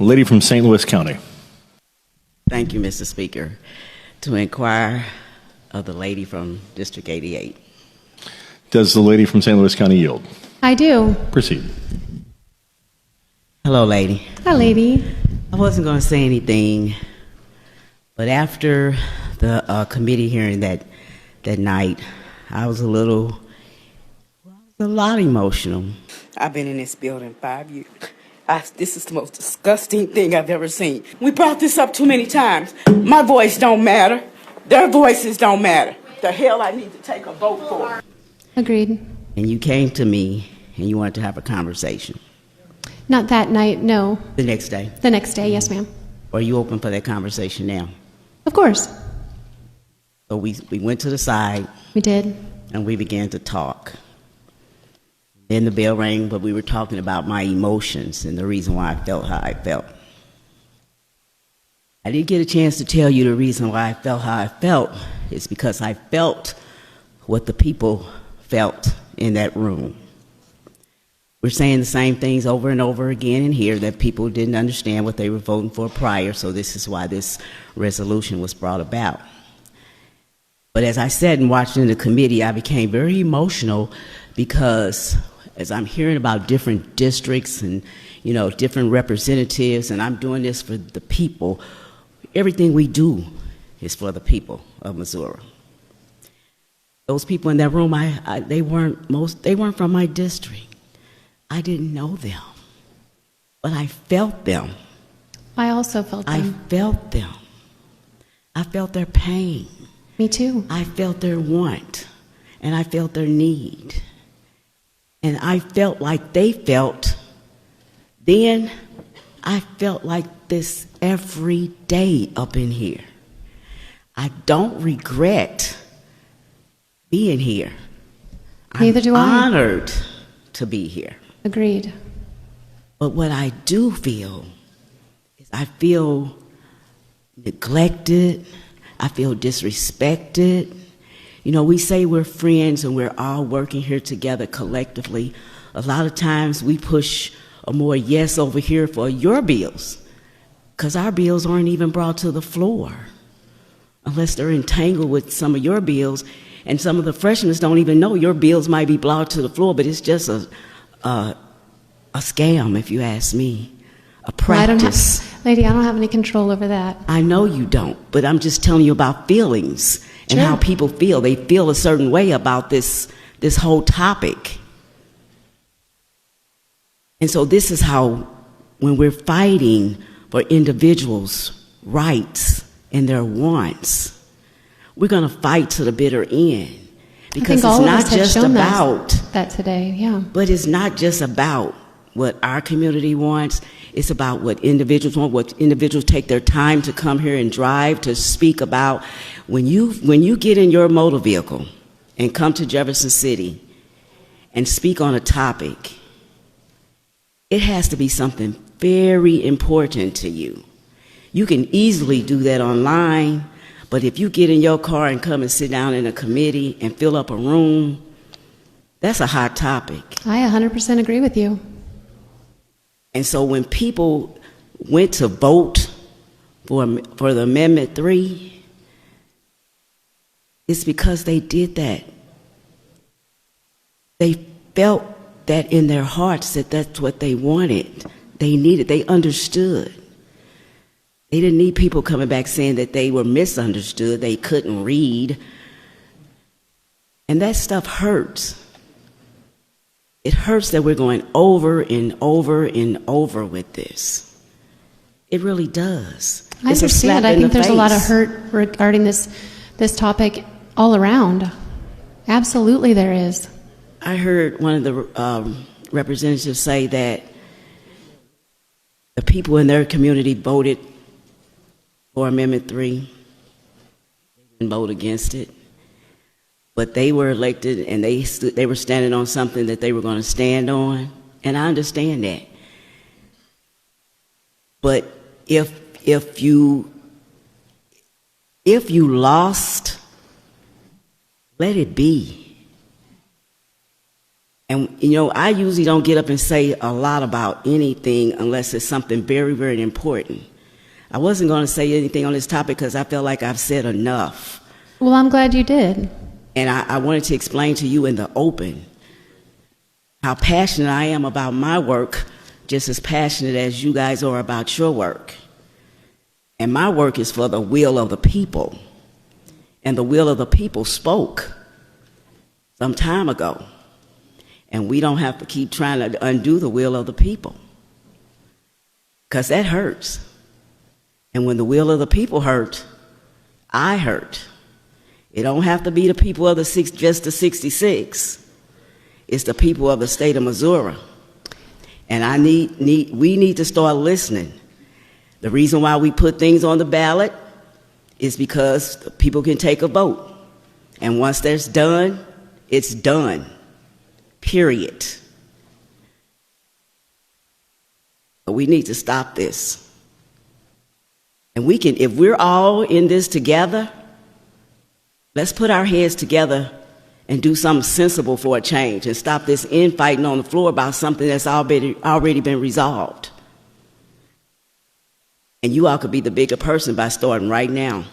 Lady from St. Louis County. Thank you, Mr. Speaker. To inquire of the lady from District 88. Does the lady from St. Louis County yield? I do. Proceed. Hello, lady. Hi, lady. I wasn't going to say anything, but after the committee hearing that night, I was a lot emotional. I've been in this building 5 years. This is the most disgusting thing I've ever seen. We brought this up too many times. My voice don't matter. Their voices don't matter. The hell I need to take a vote for. Agreed. And you came to me and you wanted to have a conversation. Not that night, no. The next day? The next day, yes, ma'am. Are you open for that conversation now? Of course. So we went to the side. We did. And we began to talk. Then the bell rang, but we were talking about my emotions and the reason why I felt how I felt. I didn't get a chance to tell you the reason why I felt how I felt. It's because I felt what the people felt in that room. We're saying the same things over and over again in here, that people didn't understand what they were voting for prior, so this is why this resolution was brought about. But as I said in watching the committee, I became very emotional because as I'm hearing about different districts and, you know, different representatives, and I'm doing this for the people, everything we do is for the people of Missouri. Those people in that room, they weren't from my district. I didn't know them, but I felt them. I also felt them. I felt them. I felt their pain. Me too. I felt their want, and I felt their need. And I felt like they felt. Then I felt like this every day up in here. I don't regret being here. Neither do I. I'm honored to be here. Agreed. But what I do feel is I feel neglected. I feel disrespected. You know, we say we're friends and we're all working here together collectively. A lot of times we push a more yes over here for your bills, because our bills aren't even brought to the floor unless they're entangled with some of your bills. And some of the freshmen don't even know your bills might be brought to the floor, but it's just a scam, if you ask me, a practice. Lady, I don't have any control over that. I know you don't, but I'm just telling you about feelings and how people feel. They feel a certain way about this whole topic. And so this is how, when we're fighting for individuals' rights and their wants, we're going to fight to the bitter end. Because it's not just about that today, yeah. But it's not just about what our community wants. It's about what individuals want, what individuals take their time to come here and drive to speak about. When you get in your motor vehicle and come to Jefferson City and speak on a topic, it has to be something very important to you. You can easily do that online, but if you get in your car and come and sit down in a committee and fill up a room, that's a hot topic. I 100% agree with you. And so when people went to vote for the Amendment 3, it's because they did that. They felt that in their hearts that that's what they wanted. They needed, they understood. They didn't need people coming back saying that they were misunderstood, they couldn't read. And that stuff hurts. It hurts that we're going over and over and over with this. It really does. I understand. I think there's a lot of hurt regarding this topic all around. Absolutely there is. I heard one of the representatives say that the people in their community voted for Amendment 3. They didn't vote against it. But they were elected and they were standing on something that they were going to stand on. And I understand that. But if you lost, let it be. And, I usually don't get up and say a lot about anything unless it's something very, very important. I wasn't going to say anything on this topic because I felt like I've said enough. Well, I'm glad you did. And I wanted to explain to you in the open how passionate I am about my work, just as passionate as you guys are about your work. And my work is for the will of the people. And the will of the people spoke some time ago. And we don't have to keep trying to undo the will of the people, because that hurts. And when the will of the people hurt, I hurt. It don't have to be the people of just the 66. It's the people of the state of Missouri. And we need to start listening. The reason why we put things on the ballot is because people can take a vote. And once that's done, it's done. Period. But we need to stop this. And we can, if we're all in this together, let's put our heads together and do something sensible for a change and stop this infighting on the floor about something that's already been resolved. And you all could be the bigger person by starting right now.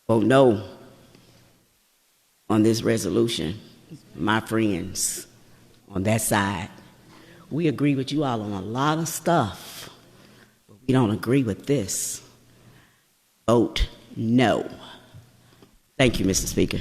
Vote no on this resolution. My friends on that side, we agree with you all on a lot of stuff, but we don't agree with this. Vote no. Thank you, Mr. Speaker.